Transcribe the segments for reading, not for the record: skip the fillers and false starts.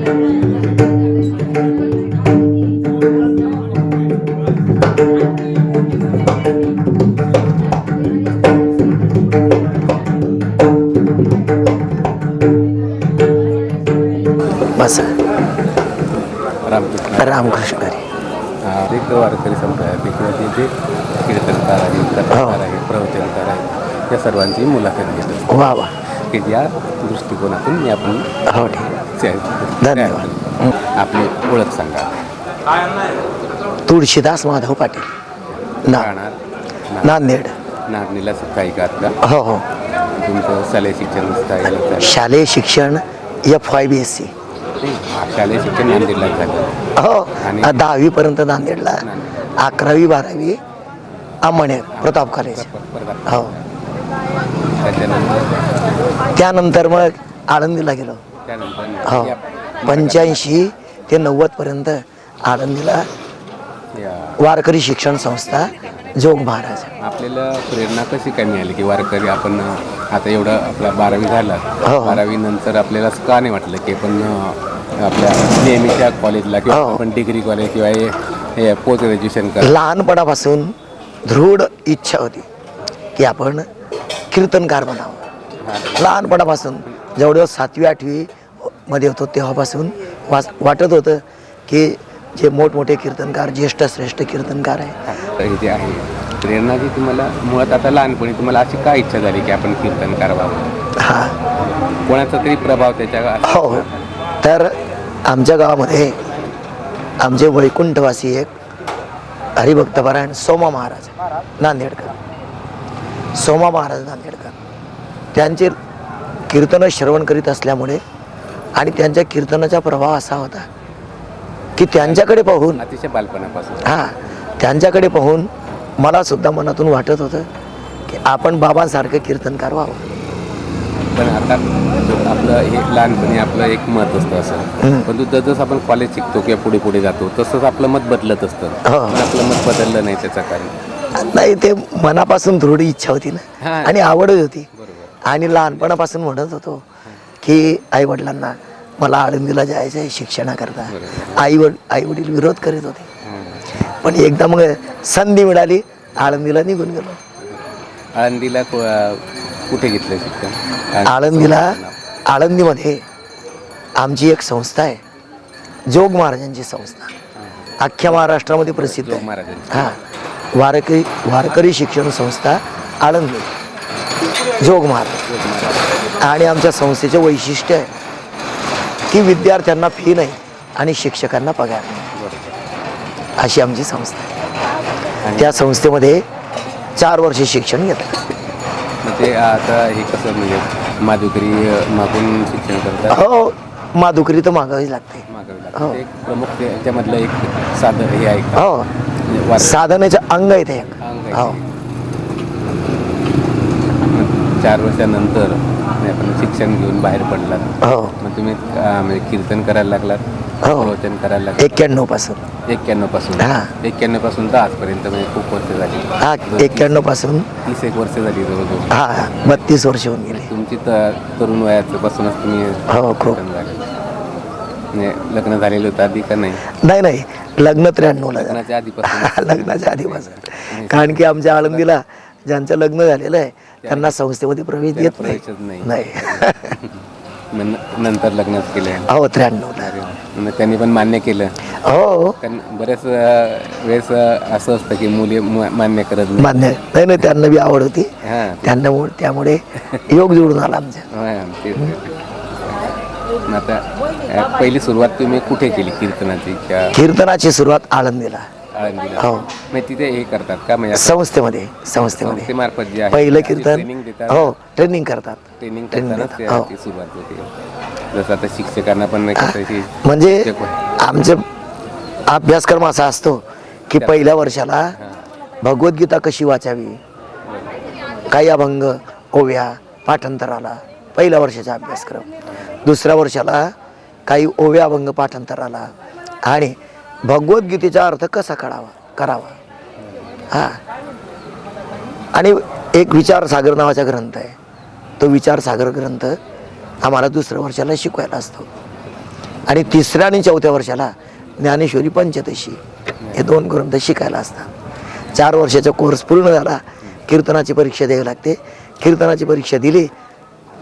बस रामकृष्ण रामकृष्ण हरी. एक वारकरी संप्रदायातील किंवा ते जे कीर्तनकार आहेत, कथाकार आहेत, प्रवचनकार आहेत, या सर्वांची मुलाखत घेतो. वा वा. की ज्या दृष्टिकोनातून मी आपण हो ठीक. धन्यवाद. आपली ओळख सांगा. तुळशीदास माधव पाटील, राहणार नांदेड. नागनीला काही का हो हो. तुमचं शालेय शिक्षण काय? शालेय शिक्षण FYBSc. शालेय शिक्षण नांदेडला झालं. हो. आणि 10वी पर्यंत नांदेडला, 11वी 12वी आंबणेर प्रताप कॉलेज. हो. त्यानंतर मग आळंदीला गेलो. हो. 85 ते 90 पर्यंत आळंदीला वारकरी शिक्षण संस्था जोग महाराज. आपल्याला प्रेरणा कशी काय मिळाली की वारकरी आपण आता एवढं आपला 12वी झाला, 12वी नंतर आपल्याला का नाही वाटलं की पण आपल्या नेहमीच्या कॉलेजला किंवा आपण डिग्री कॉलेज किंवा हे पोस्ट ग्रॅज्युएशन कर. लहानपणापासून दृढ इच्छा होती की आपण कीर्तनकार बनावं. लहानपणापासून जेवढं 7वी 8वी मध्ये होतो तेव्हापासून वाटत होतं की जे मोठमोठे कीर्तनकार, ज्येष्ठ श्रेष्ठ कीर्तनकार आहे. हे जे आहे प्रेरणा जी तुम्हाला मुळात आता लहानपणी तुम्हाला अशी काय इच्छा झाली की आपण कीर्तनकार व्हावं? हां. कोणाचा तरी प्रभाव त्याच्या? हो. तर आमच्या गावामध्ये आमचे वैकुंठवासी एक हरिभक्तपरायण सोमा महाराज नांदेडकर, सोमा महाराज नांदेडकर, त्यांचे कीर्तन श्रवण करीत असल्यामुळे आणि त्यांच्या कीर्तनाचा प्रभाव असा होता की त्यांच्याकडे पाहून, अतिशय बालपणापासून त्यांच्याकडे पाहून मला सुद्धा मनातून वाटत होतं की आपण बाबांसारखं कीर्तनकार व्हावं. पण आता आपलं हे लहानपणी आपलं एक मत असतं असं, पण जसं आपण कॉलेज शिकतो किंवा पुढे पुढे जातो तसंच आपलं मत बदलत असतं. आपलं मत बदललं नाही त्याचं कारण नाही, ते मनापासून दृढ इच्छा होती ना आणि आवडच होती. आणि लहानपणापासून म्हणत होतो की आई वडिलांना मला आळंदीला जायचं आहे शिक्षणाकरता. आई वडील विरोध करीत होते, पण एकदा मग संधी मिळाली, आळंदीला निघून गेलो. आळंदीला कुठे घेतलं शिक्षण? आळंदीमध्ये आमची एक संस्था आहे, जोग महाराजांची संस्था, अख्ख्या महाराष्ट्रामध्ये प्रसिद्ध आहे. वारकरी शिक्षण संस्था आळंदी जोग महाराज. आणि आमच्या संस्थेचे वैशिष्ट्य आहे की विद्यार्थ्यांना फी नाही आणि शिक्षकांना पगार नाही, अशी आमची संस्था आहे. त्या संस्थेमध्ये 4 वर्ष शिक्षण घेतात. ते आता हे कसं म्हणजे माधुकरी मागून शिक्षण करतात? हो, माधुकरी तर मागावी लागते. हो. एक प्रमुख त्याच्यामधलं एक साधन हे आहे. हो, साधनाचं अंग आहे ते एक. हो. 4 वर्षानंतर आपण शिक्षण घेऊन बाहेर पडलात. हो. मग तुम्ही म्हणजे कीर्तन करायला लागलात, प्रवचन करायला लागलात? 91 पासून. 91 पासून? 91 पासून तर आजपर्यंत म्हणजे खूप वर्ष झाली. 91 पासून 31 वर्ष झाली जवळजवळ. 32 वर्ष होऊन गेली. तुमची तरुण वयाचं पासूनच तुम्ही म्हणजे लग्न झालेलं होतं आधी का नाही? नाही, लग्न 93 ला. लग्नाच्या आधीपासून? लग्नाच्या आधीपासून. कारण की आमच्या आळंदीला ज्यांचं लग्न झालेलं आहे त्यांना संस्थेमध्ये प्रवेश देत नाही. नंतर लग्नच केलं? हो, 93 ला. त्यांनी पण मान्य केलं? हो. बऱ्याच वेळेस असं असतं की मुली मान्य करत नाही. त्यांना बी आवड होती त्यांना, त्यामुळे योग जुळून आला आमच्या. आता पहिली सुरुवात तुम्ही कुठे केली कीर्तनाची? कीर्तनाची सुरुवात आळंदीला. हो. मग तिथे हे करतात का म्हणजे संस्थेमध्ये संस्थेमार्फत जे आहे पहिलं कीर्तन? हो, ट्रेनिंग करतात. ट्रेनिंग सुरुवात होते. जसं आता शिक्षकांना पण म्हणजे आमचे अभ्यासक्रम असा असतो की पहिल्या वर्षाला भगवद्गीता कशी वाचावी, काही अभंग, ओव्या, पाठांतराला पहिल्या वर्षाचा अभ्यासक्रम. दुसऱ्या वर्षाला काही ओव्या, अभंग, पाठांतराला आणि भगवद्गीतेचा अर्थ कसा करावा. आणि एक विचारसागर नावाचा ग्रंथ आहे, तो विचारसागर ग्रंथ आम्हाला दुसऱ्या वर्षाला शिकवायला असतो. आणि 3ऱ्या आणि 4थ्या वर्षाला ज्ञानेश्वरी पंचदशी हे 2 ग्रंथ शिकायला असतात. 4 वर्षाचा कोर्स पूर्ण झाला, कीर्तनाची परीक्षा द्यावी लागते. कीर्तनाची परीक्षा दिली,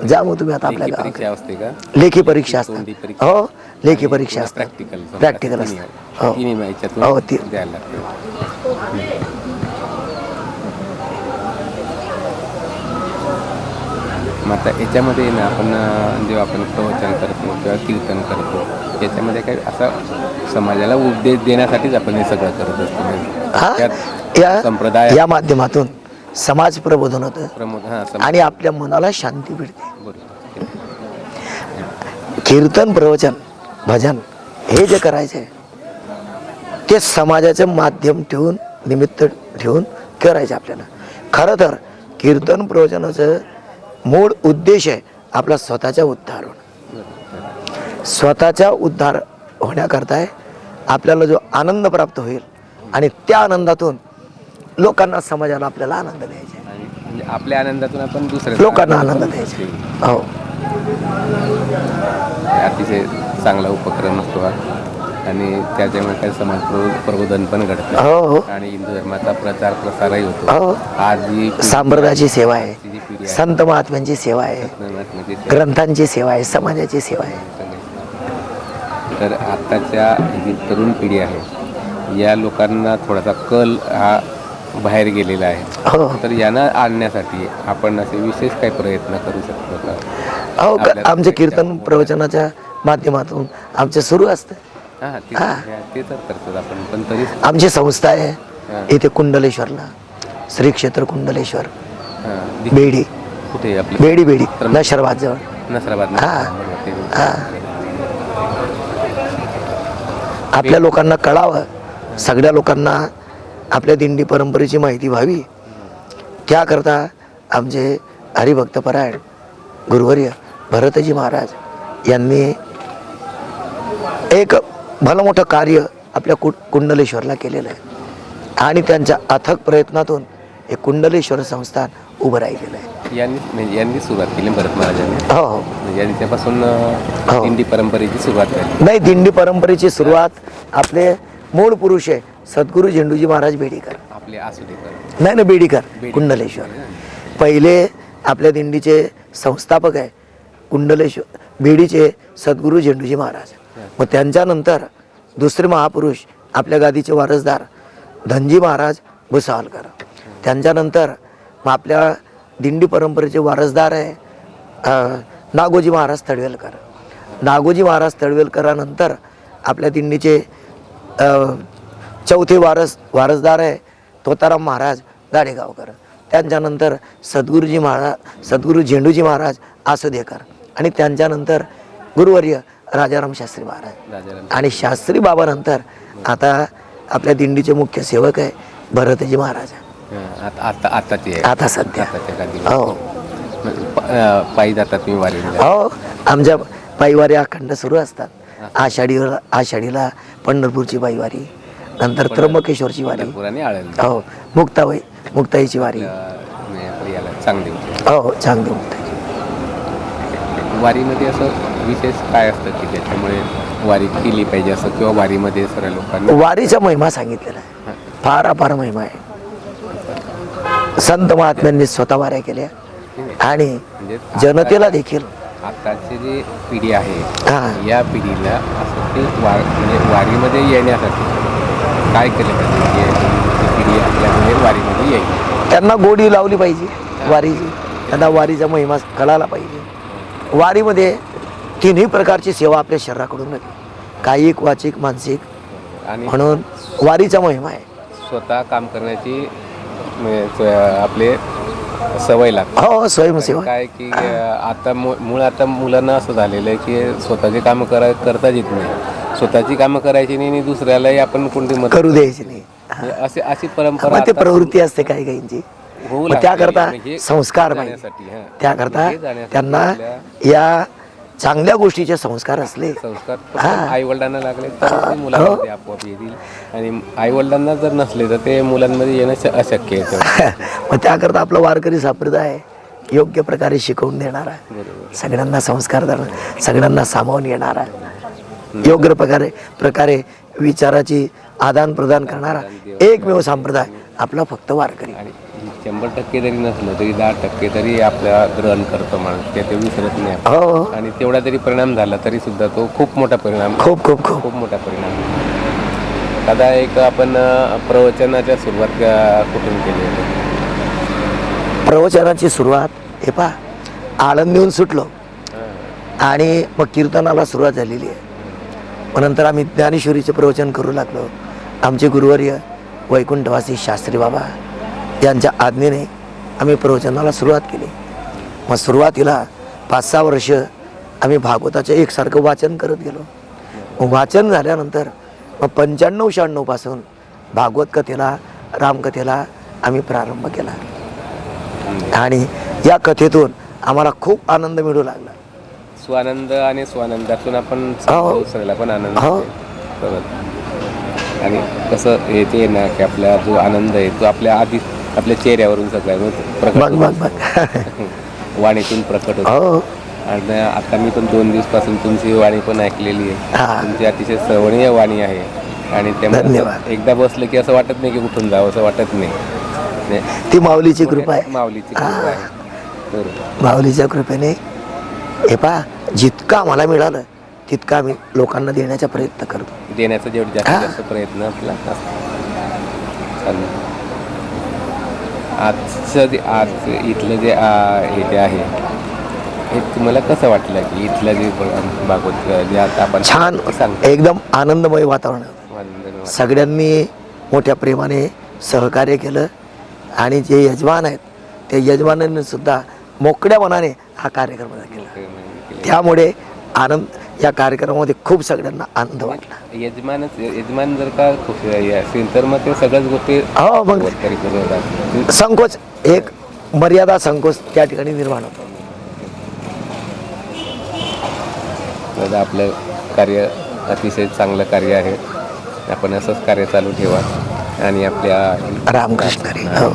जा मग तुम्ही आता आपल्या गावाकडे. परीक्षा असते का? लेखी परीक्षा असतात. तोंडी परीक्षा. हो, लेखी परीक्षा असतात, प्रॅक्टिकल प्रॅक्टिकल असतात. हो तिन्ही याच्यातून हो, ती द्यायला लागतं. मग आता याच्यामध्ये ना आपण जेव्हा आपण प्रवचन करतो किंवा कीर्तन करतो याच्यामध्ये काही असा समाजाला उपदेश देण्यासाठीच आपण हे सगळं करत असतो. हा, त्यात संप्रदाय या माध्यमातून समाज प्रबोधन होतं प्रमोद आणि आपल्या मनाला शांती मिळते. बरोबर. कीर्तन, प्रवचन, भजन हे जे करायचे ते समाजाचं माध्यम ठेवून, निमित्त ठेवून करायचे आपल्याला. खरं तर कीर्तन प्रवचनाचं मूळ उद्देश आहे आपला स्वतःचा उद्धार होणं. स्वतःचा उद्धार होण्याकरता आपल्याला जो आनंद प्राप्त होईल आणि त्या आनंदातून लोकांना, समाजाला आपल्याला आनंद द्यायचा आहे. म्हणजे आपल्या आनंदातून आपण दुसऱ्या लोकांना आनंद द्यायचा. हो, अतिशय चांगला उपक्रम असतो हा. आणि त्याच्यामुळे काही समाज प्रबोधन पण घडतं. हो हो आणि हिंदू धर्माचा प्रचार प्रसारही होतो. हो. आज जी सांप्रदायाची सेवा आहे, जी पिढी आहे, संत महात्म्यांची सेवा आहे, म्हणजे ग्रंथांची सेवा आहे, समाजाची सेवा आहे. तर आत्ताच्या जी तरुण पिढी आहे या लोकांना थोडासा कल हा बाहेर गेलेला आहे. हो तर यांना आणण्यासाठी आपण असे विशेष काही प्रयत्न करू शकतो का? हो, आमच्या कीर्तन प्रवचनाच्या माध्यमातून आमचं सुरू असतं. हां, ते तर करतात आपण, पण तरी आमची संस्था आहे इथे कुंडलेश्वरला, श्री क्षेत्र कुंडलेश्वर, बेडी, कुठे आपले बेडी नशराबाद जवळ. नसराबाद. आपल्या लोकांना कळावं, सगळ्या लोकांना आपल्या दिंडी परंपरेची माहिती व्हावी, त्याकरता आमचे हरिभक्तपरायण गुरुवर्य भरतजी महाराज यांनी एक भलं मोठं कार्य आपल्या कुंडलेश्वरला केलेलं आहे आणि त्यांच्या अथक प्रयत्नातून हे कुंडलेश्वर संस्थान उभं राहिलेलं आहे. यांनी सुरुवात केली भरत महाराजांनी. हो हो, यांनी त्यापासून दिंडी परंपरेची सुरुवात केली. नाही, दिंडी परंपरेची सुरुवात आपले मूळ पुरुष आहे सद्गुरू झेंडूजी महाराज बेडीकर. आपले आसुदेकर नाही ना, बेडीकर कुंडलेश्वर. पहिले आपल्या दिंडीचे संस्थापक आहे कुंडलेश्वर बेडीचे सद्गुरू झेंडूजी महाराज. मग त्यांच्यानंतर दुसरे महापुरुष आपल्या गादीचे वारसदार धनजी महाराज भुसावलकर. त्यांच्यानंतर मग आपल्या दिंडी परंपरेचे वारसदार आहे नागोजी महाराज तळवेलकर. नागोजी महाराज तळवेलकरानंतर आपल्या दिंडीचे चौथे वारसदार आहे तोताराम महाराज गाडेगावकर. त्यांच्यानंतर सद्गुरू झेंडूजी महाराज आसुदेकर आणि त्यांच्यानंतर गुरुवर्य राजाराम शास्त्री महाराज आणि शास्त्री बाबानंतर आता आपल्या दिंडीचे मुख्य सेवक आहे भरतजी महाराज. आता सध्या हो पायी जातात मी वारी. हो, आमच्या पायीवारी अखंड सुरू असतात. आषाढीला पंढरपूरची पायीवारी, नंतर त्र्यंबकेश्वरची वारी, हो मुक्ताईची वारी, चांगली हो चांगली मुक्ताई. वारीमध्ये असं विशेष काय असतं की त्याच्यामुळे वारी केली पाहिजे असं, किंवा वारीमध्ये सर्व लोकांना वारीचा महिमा सांगितलेला आहे, फार अपार महिमा आहे. संत महात्म्यांनी स्वतः वाऱ्या केल्या आणि म्हणजे जनतेला देखील. आताची जी पिढी आहे या पिढीला असं ते म्हणजे वारीमध्ये येण्यासाठी काय केलं पाहिजे की पिढी आपल्यामध्ये वारीमध्ये येईल? त्यांना गोडी लावली पाहिजे वारीची, त्यांना वारीचा महिमा कळाला पाहिजे. वारीमध्ये 3ही प्रकारची सेवा आपल्या शरीराकडून मिळते, कायिक, वाचिक, मानसिक, आणि म्हणून वारीचा महिमा आहे. स्वतः काम करण्याची आपले सवय लागते. हो, स्वयंसेवा काय की आता आता मुलांना असं झालेलं आहे की स्वतःची कामं करताच येत नाही, स्वतःची कामं करायची नाही आणि दुसऱ्यालाही आपण कोणती मदत करू द्यायची नाही. अशी परंपरा ते प्रवृत्ती असते काही काहींची. त्याकरता संस्कार पाहिजे, त्याकरता त्यांना या चांगल्या गोष्टीचे संस्कार असले, आई वडिलांना लागले तर मुलांमध्ये आपोआप येतील, आणि आई वडिलांना जर नसले तर ते मुलांमध्ये येणं अशक्य आहे. मग त्याकरता आपला वारकरी संप्रदाय योग्य प्रकारे शिकवून देणारा, सगळ्यांना संस्कार देणारा, सगळ्यांना सामावून घेणारा, योग्य प्रकारे विचाराची आदान प्रदान करणारा एकमेव संप्रदाय आपला फक्त वारकरी. आणि 100% जरी नसलं तरी 10% तरी आपल्या ग्रहण करतो माणूस, ते विसरत नाही. हो, आणि तेवढा जरी परिणाम झाला तरी सुद्धा तो खूप मोठा परिणाम, खूप खूप खूप खूप मोठा परिणाम. दादा, एक आपण प्रवचनाच्या सुरुवात कुठून केली होती? प्रवचनाची सुरुवात हे पहा, आळंदीहून सुटलो आणि मग कीर्तनाला सुरुवात झालेली आहे. मग नंतर आम्ही ज्ञानेश्वरीचे प्रवचन करू लागलो. आमचे गुरुवर्य वैकुंठवासी शास्त्री बाबा यांच्या आज्ञेने आम्ही प्रवचनाला सुरुवात केली. मग सुरुवातीला 5-6 वर्ष आम्ही भागवताचं एकसारखं वाचन करत गेलो. मग वाचन झाल्यानंतर मग 95-96 पासून भागवत कथेला, रामकथेला आम्ही प्रारंभ केला. आणि या कथेतून आम्हाला खूप आनंद मिळू लागला. स्वानंद आणि स्वानंदातून आपण दुसऱ्याला पण आनंद हो. बरोबर. आणि कसं येते ना की आपला जो आनंद आहे तो आपल्या चेहऱ्यावरून सगळ्या प्रकट बघ बघ बघ वाणीतून प्रकट होतो. हो. आणि आता मी पण 2 दिवसापासून तुमची वाणी पण ऐकलेली आहे. हा. तुमची अतिशय श्रवणीय वाणी आहे. आणि त्यामुळे धन्यवाद. एकदा बसलं की असं वाटत नाही की उठून जावं, असं वाटत नाही. ती माऊलीची कृपा आहे. माऊलीची कृपा आहे. बरोबर. माऊलीच्या कृपेने हे पहा, जितकं आम्हाला मिळालं तितकं आम्ही लोकांना देण्याचा प्रयत्न करतो. देण्याचा जेवढा जास्तीत जास्त प्रयत्न आपला चालू. आज इथलं जे हे जे आहे हे तुम्हाला कसं वाटलं की इथलं जे भागवत जे आता आपण छान, सांगतो, एकदम आनंदमय वातावरण होतं. सगळ्यांनी मोठ्या प्रेमाने सहकार्य केलं आणि जे यजमान आहेत त्या यजमानांनी सुद्धा मोकळ्या मनाने हा कार्यक्रम केला. त्यामुळे आनंद या कार्यक्रमामध्ये खूप सगळ्यांना आनंद वाटला. यजमान जर का असेल तर मग ते सगळ्याच गोष्टी हो, मग संकोच, एक मर्यादा संकोच त्या ठिकाणी निर्माण होतो. आपलं कार्य अतिशय चांगलं कार्य आहे. आपण असंच कार्य चालू ठेवा आणि आपल्या रामकृष्ण हरी. हो.